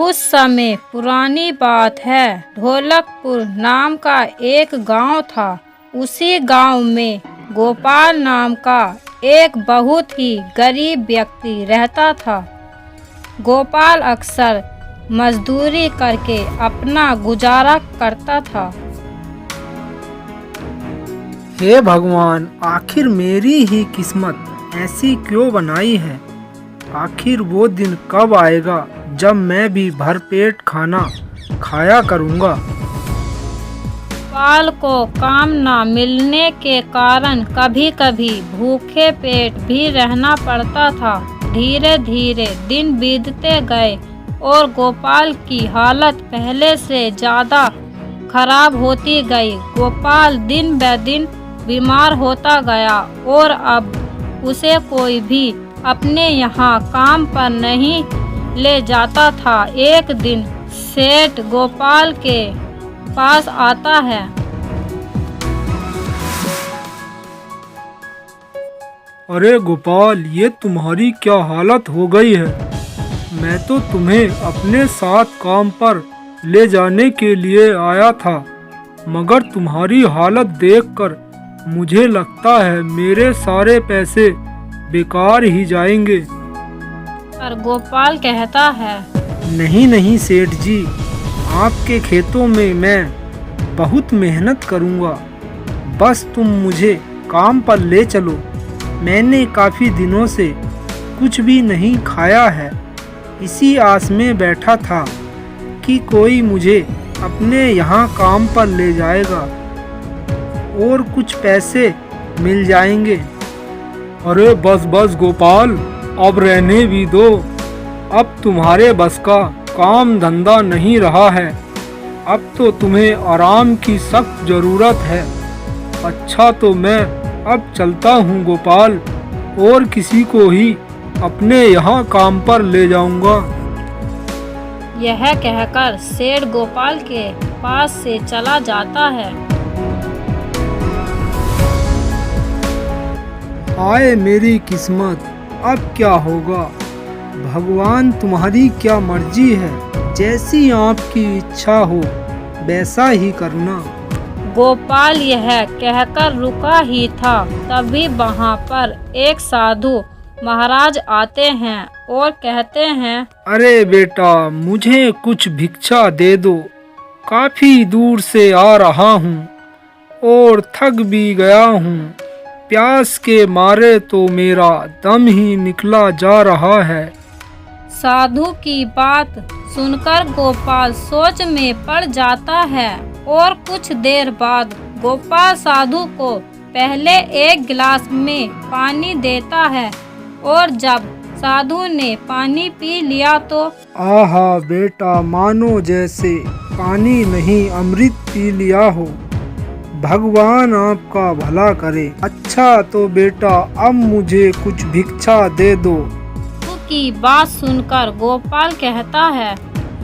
कुछ समय पुरानी बात है। ढोलकपुर नाम का एक गांव था। उसी गांव में गोपाल नाम का एक बहुत ही गरीब व्यक्ति रहता था। गोपाल अक्सर मजदूरी करके अपना गुजारा करता था। हे भगवान, आखिर मेरी ही किस्मत ऐसी क्यों बनाई है। आखिर वो दिन कब आएगा जब मैं भी भरपेट खाना खाया करूँगा। गोपाल को काम न मिलने के कारण कभी कभी भूखे पेट भी रहना पड़ता था। धीरे धीरे दिन बीतते गए और गोपाल की हालत पहले से ज़्यादा खराब होती गई। गोपाल दिन ब दिन बीमार होता गया और अब उसे कोई भी अपने यहाँ काम पर नहीं ले जाता था। एक दिन सेठ गोपाल के पास आता है। अरे गोपाल, ये तुम्हारी क्या हालत हो गई है। मैं तो तुम्हें अपने साथ काम पर ले जाने के लिए आया था, मगर तुम्हारी हालत देखकर मुझे लगता है मेरे सारे पैसे बेकार ही जाएंगे। पर गोपाल कहता है, नहीं नहीं सेठ जी, आपके खेतों में मैं बहुत मेहनत करूँगा। बस तुम मुझे काम पर ले चलो। मैंने काफ़ी दिनों से कुछ भी नहीं खाया है। इसी आस में बैठा था कि कोई मुझे अपने यहाँ काम पर ले जाएगा और कुछ पैसे मिल जाएंगे। अरे बस बस गोपाल, अब रहने भी दो। अब तुम्हारे बस का काम धंधा नहीं रहा है। अब तो तुम्हें आराम की सख्त ज़रूरत है। अच्छा तो मैं अब चलता हूँ गोपाल, और किसी को ही अपने यहाँ काम पर ले जाऊँगा। यह कहकर सेठ गोपाल के पास से चला जाता है। हाय मेरी किस्मत, अब क्या होगा। भगवान तुम्हारी क्या मर्जी है, जैसी आपकी इच्छा हो वैसा ही करना। गोपाल यह कहकर रुका ही था, तभी वहाँ पर एक साधु महाराज आते हैं और कहते हैं, अरे बेटा, मुझे कुछ भिक्षा दे दो। काफी दूर से आ रहा हूँ और थक भी गया हूँ। प्यास के मारे तो मेरा दम ही निकला जा रहा है। साधु की बात सुनकर गोपाल सोच में पड़ जाता है और कुछ देर बाद गोपाल साधु को पहले एक गिलास में पानी देता है, और जब साधु ने पानी पी लिया तो आहा बेटा, मानो जैसे पानी नहीं अमृत पी लिया हो। भगवान आपका भला करे। अच्छा तो बेटा, अब मुझे कुछ भिक्षा दे दो। साधु की बात सुनकर गोपाल कहता है,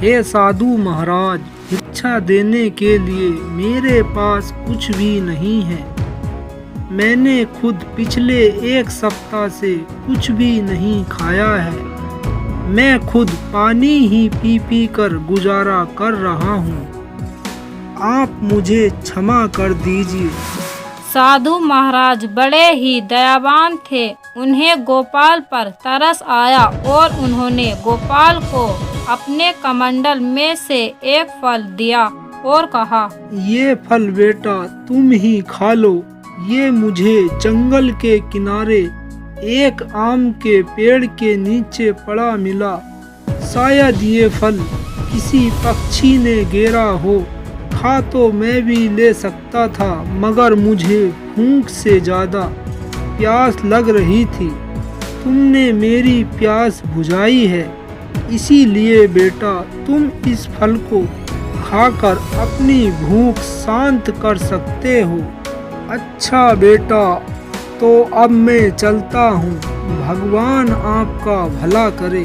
हे साधु महाराज, भिक्षा देने के लिए मेरे पास कुछ भी नहीं है। मैंने खुद पिछले एक सप्ताह से कुछ भी नहीं खाया है। मैं खुद पानी ही पी पी कर गुजारा कर रहा हूँ। आप मुझे क्षमा कर दीजिए। साधु महाराज बड़े ही दयावान थे। उन्हें गोपाल पर तरस आया और उन्होंने गोपाल को अपने कमंडल में से एक फल दिया और कहा, ये फल बेटा तुम ही खा लो। ये मुझे जंगल के किनारे एक आम के पेड़ के नीचे पड़ा मिला। शायद ये फल किसी पक्षी ने गिरा हो। खा तो मैं भी ले सकता था, मगर मुझे भूख से ज़्यादा प्यास लग रही थी। तुमने मेरी प्यास बुझाई है, इसीलिए बेटा तुम इस फल को खाकर अपनी भूख शांत कर सकते हो। अच्छा बेटा, तो अब मैं चलता हूँ। भगवान आपका भला करे।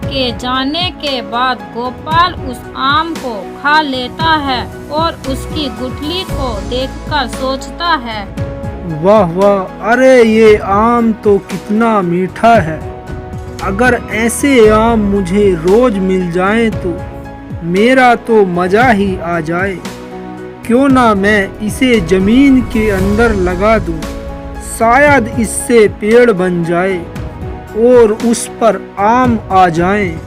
के जाने के बाद गोपाल उस आम को खा लेता है और उसकी गुठली को देखकर सोचता है, वाह वाह, अरे ये आम तो कितना मीठा है। अगर ऐसे आम मुझे रोज मिल जाएं तो मेरा तो मजा ही आ जाए। क्यों ना मैं इसे जमीन के अंदर लगा दूं, शायद इससे पेड़ बन जाए और उस पर आम आ जाएं।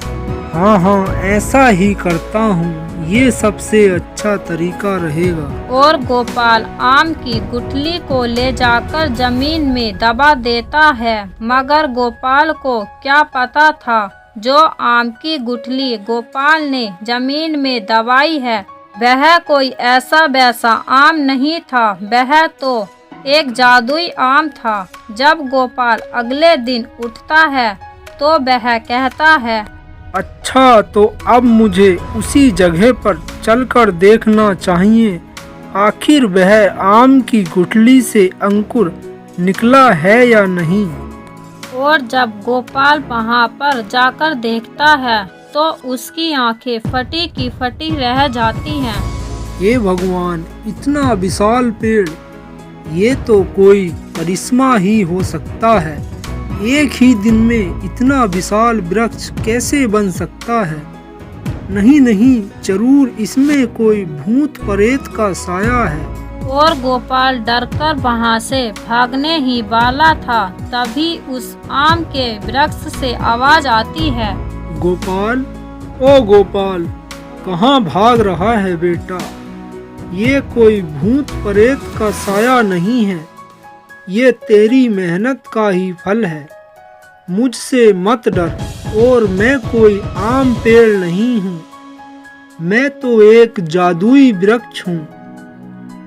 हाँ हाँ, ऐसा ही करता हूँ, ये सबसे अच्छा तरीका रहेगा। और गोपाल आम की गुठली को ले जाकर जमीन में दबा देता है। मगर गोपाल को क्या पता था, जो आम की गुठली गोपाल ने जमीन में दबाई है वह कोई ऐसा वैसा आम नहीं था, वह तो एक जादुई आम था। जब गोपाल अगले दिन उठता है तो वह कहता है, अच्छा, तो अब मुझे उसी जगह पर चलकर देखना चाहिए, आखिर वह आम की गुठली से अंकुर निकला है या नहीं। और जब गोपाल वहां पर जाकर देखता है तो उसकी आंखें फटी की फटी रह जाती हैं। हे भगवान, इतना विशाल पेड़, ये तो कोई करिश्मा ही हो सकता है। एक ही दिन में इतना विशाल वृक्ष कैसे बन सकता है। नहीं नहीं, जरूर इसमें कोई भूत प्रेत का साया है। और गोपाल डरकर वहां से भागने ही वाला था, तभी उस आम के वृक्ष से आवाज आती है, गोपाल, ओ गोपाल, कहाँ भाग रहा है बेटा? ये कोई भूत प्रेत का साया नहीं है, ये तेरी मेहनत का ही फल है। मुझसे मत डर, और मैं कोई आम पेड़ नहीं हूँ, मैं तो एक जादुई वृक्ष हूँ।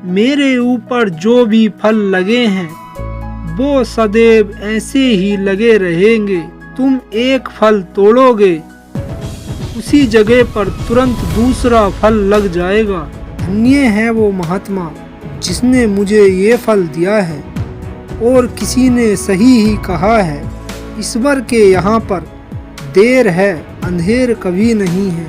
मेरे ऊपर जो भी फल लगे हैं वो सदैव ऐसे ही लगे रहेंगे। तुम एक फल तोड़ोगे, उसी जगह पर तुरंत दूसरा फल लग जाएगा। धन्य है वो महात्मा जिसने मुझे ये फल दिया है। और किसी ने सही ही कहा है, ईश्वर के यहाँ पर देर है, अंधेर कभी नहीं है।